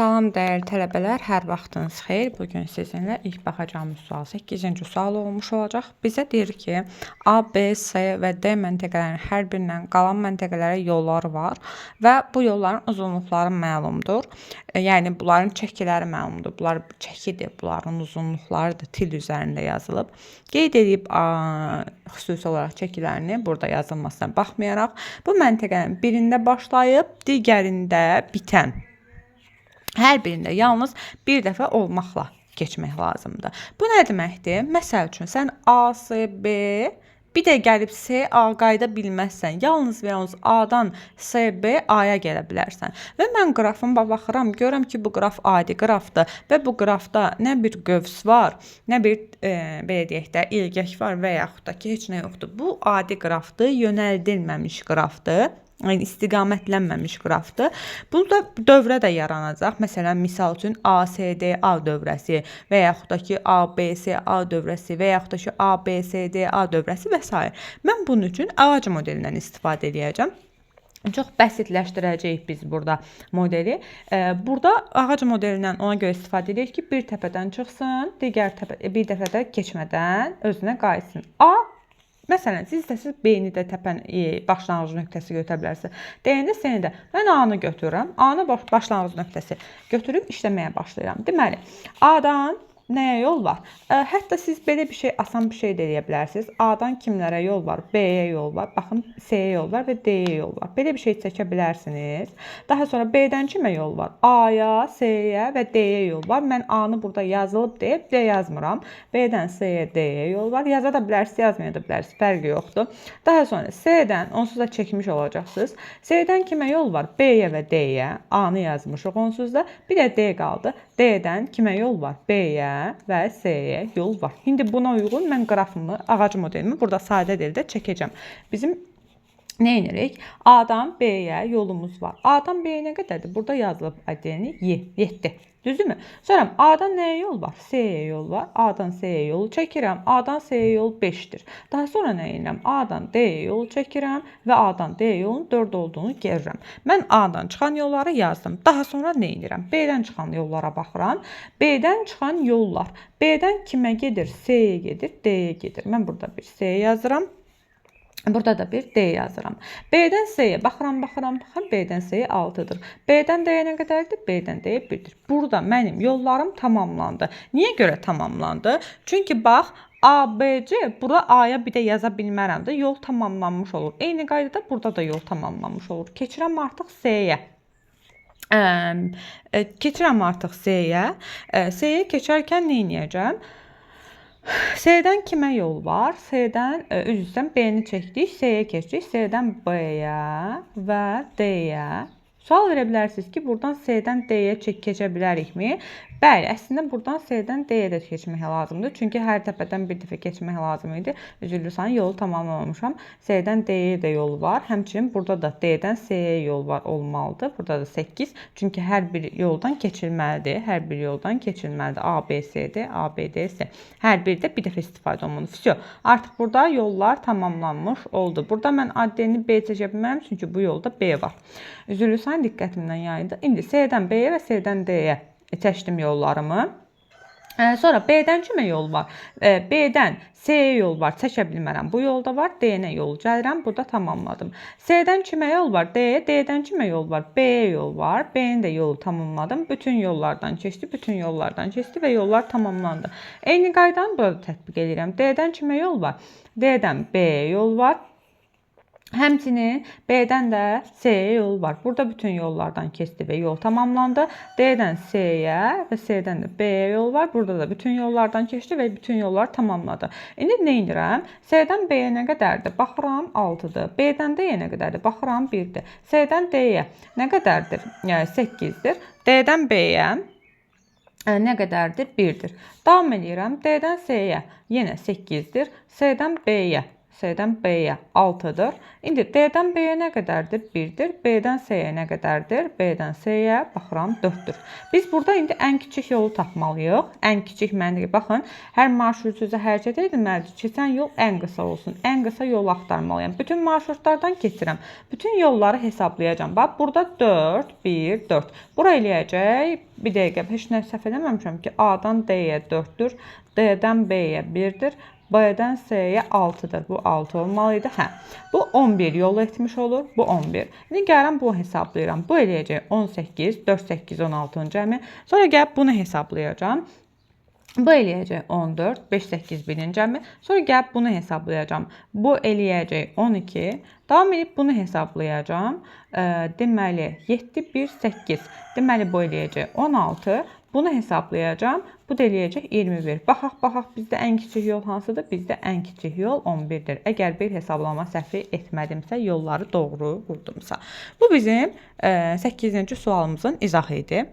Salam dəyərli tələbələr, hər vaxtınız xeyir. Bugün sizinlə ilk baxacağımız sual 8-ci sual olmuş olacaq. Bizə deyir ki, A, B, C və D məntəqələrinin hər birindən qalan məntəqələrə yolları var və bu yolların uzunluqları məlumdur. Yəni bunların çəkiləri məlumdur. Bunlar çəkidir, bunların uzunluqları da til üzərində yazılıb. Qeyd edib xüsusi olaraq çəkilərini burada yazılmasına baxmayaraq, bu məntəqənin birində başlayıb, digərində bitən. Hər birində yalnız bir dəfə olmaqla keçmək lazımdır. Bu nə deməkdir? Məsəl üçün, sən A, C, B, bir də gəlib C, A qayda bilməzsən. Yalnız və yalnız A-dan C, B, A-ya gələ bilərsən. Və mən qrafıma baxıram, görürəm ki, bu qraf adi qrafdır və bu qrafda nə bir qövs var, nə bir belə deyək də, ilgək var və yaxud da ki, heç nə yoxdur. Bu adi qrafdır, yönəldilməmiş qrafdır. Yəni istiqamətlənməmiş qrafdır. Burada dövrə də yaranacaq. Məsələn, misal üçün ACDA dövrəsi və yaxud da ki ABCA dövrəsi və yaxud da ki ABCDA dövrəsi və s. Mən bunun üçün ağac modelindən istifadə edəcəm. Çox bəsitləşdirəcəyik biz burada modeli. Burada ağac modelindən ona görə istifadə edirik ki, bir təpədən çıxsın, digər bir dəfədə keçmədən özünə qayıtsın. A, məsələn, siz istəsiniz B-ni də başlanğıc nöqtəsi götürə bilərsiniz. D-ni, C-ni də. Mən A-nı götürürəm. A-nı başlanğıc nöqtəsi götürüb işləməyə başlayıram. Deməli, A-dan nəyə yol var? Hətta siz belə bir şey, asan bir şey də edə bilərsiniz. A-dan kimlərə yol var? B-yə yol var. Baxın, C-yə yol var və D-yə yol var. Belə bir şey çəkə bilərsiniz. Daha sonra B-dən kimə yol var? A-ya, C-yə və D-yə yol var. Mən A-nı burada yazılıb deyib D yazmıram. B-dən C-yə, D-yə yol var. Yaza da bilərsiniz, yazmaya da bilərsiniz. Fərqi yoxdur. Daha sonra C-dən onsuz da çəkmiş olacaqsınız. C-dən kimə yol var? B-yə və D-yə. A-nı yazmışıq onsuz da. Bir də D qaldı. D-dən kimə yol var? B-yə və C-yə yol var. İndi buna uyğun mən qrafımı, ağac modelimi burada sadə dildə çəkəcəm. Bizim nə edirik? A-dan B-yə yolumuz var. A-dan B-yə nə qədərdir? Burada yazılıb adəni 7. Düzdürmü? Sonra A-dan nəyə yol var? C-yə yol var. A-dan C-yə yolu çəkirəm. A-dan C-yə yol 5-dir. Daha sonra nə edirəm? A-dan D-yə yolu çəkirəm və A-dan D-yə yolun 4 olduğunu görürəm. Mən A-dan çıxan yolları yazdım. Daha sonra nə edirəm? B-dən çıxan yollara baxıram. B-dən çıxan yollar. B-dən kimə gedir? C-yə gedir, D-yə gedir. Mən burada bir C yazıram. Burada da bir D yazıram. B-dən C-yə baxıram. B-dən C-yə 6-dır. B-dən D-yə nə qədərdir? B-dən D-yə 1-dir. Burada mənim yollarım tamamlandı. Niyə görə tamamlandı? Çünki bax, A, B, C, bura A-ya bir də yaza bilmərəm də, yol tamamlanmış olur. Eyni qaydada burada da yol tamamlanmış olur. Keçirəm artıq C-yə. C-yə keçərkən nə edəcəm? C-dən kimə yol var? C-dən, üzr istəyirəm, B-ni çəkdik, C-yə keçdik. C-dən B-yə və D-yə. Sual verə bilərsiniz ki, buradan C-dən D-yə keçə bilərikmi? Bəli, əslində buradan C-dən D-yə də keçmək lazımdır. Çünki hər təpədən bir dəfə keçmək lazım idi. Üzrlüsən, yolu tamamlamamışam. C-dən D-yə də yol var. Həmçinin burada da D-dən C-yə yol var olmalıdır. Burada da 8. Çünki hər bir yoldan keçilməlidir. Hər bir yoldan keçilməlidir. A, B, C, D, A, B, D, C. Hər biri də bir dəfə istifadə olunmalıdır. Всё. Artıq burada yollar tamamlanmış oldu. Burada mən AD-ni B çəkə bilmərəm, çünki bu yolda B var. Üzrlüsən, diqqətimdən yayındı. İndi C-dən B-yə və C-dən D-yə çəkdim yollarımı. Sonra B-dən kimə yol var? B-dən C-yə yol var, çəkə bilmərəm. Bu yolda var, D-nə yol gəlirəm, burada tamamladım. C-dən kimə yol var? D-yə, D-dən kimə yol var? B-yə yol var, B-nin də yolu tamamladım. Bütün yollardan keçdi və yollar tamamlandı. Eyni qaydanı burada tətbiq edirəm. D-dən kimə yol var? D-dən B-yə yol var. Həmçinin B-dən də C-yə yol var. Burada bütün yollardan keçdi və yol tamamlandı. D-dən C-yə və C-dən də B-yə yol var. Burada da bütün yollardan keçdi və bütün yollar tamamladı. İndi nə edirəm? C-dən B-yə nə qədərdir? Baxıram 6-dır. B-dən D-yə nə qədərdir? Baxıram 1-dir. C-dən D-yə nə qədərdir? 8-dir. D-dən B-yə nə qədərdir? 1-dir. Davam edirəm. D-dən C-yə yenə 8-dir. C-dən B-yə C-dən B-yə 6-dır. İndi D-dən B-yə nə qədərdir? 1-dir. B-dən C-yə nə qədərdir? B-dən C-yə baxıram 4-dür. Biz burada indi ən kiçik yolu tapmalıyıq. Ən kiçik məntiqi. Baxın, hər marşrut üzrə hərəkət etməlidir. Keçən yol ən qısa olsun. Ən qısa yolu axtarmalıyam. Bütün marşrutlardan keçirəm. Bütün yolları hesablayacağam. Bax, burada 4, 1, 4. Bura eləyəcək. Bir dəqiqə, heç nə səhv eləməmişəm ki, A-dan D-yə 4-dür. D-dən B-yə 1-dir. B-dən C-yə 6-dır. Bu 6 olmalıydı. Hə. Bu 11 yol etmiş olur. Bu 11. İndi gəlirəm bunu hesablayıram. Bu eləyəcək 18, 4, 8, 16-nın cəmi. Sonra gəlib bunu hesablayacağam. Bu eləyəcək 14, 5, 8, 1-in cəmi. Sonra gəlib bunu hesablayacağam. Bu eləyəcək 12. Davam edib bunu hesablayacağam. Deməli 7, 1, 8. Deməli bu eləyəcək 16. Bunu hesablayacağam. Bu da eləyəcək 21. Baxaq, bizdə ən kiçik yol hansıdır? Bizdə ən kiçik yol 11-dir. Əgər bir hesablama səhvi etmədimsə, yolları doğru qurdumsa. Bu bizim 8-ci sualımızın izahı idi.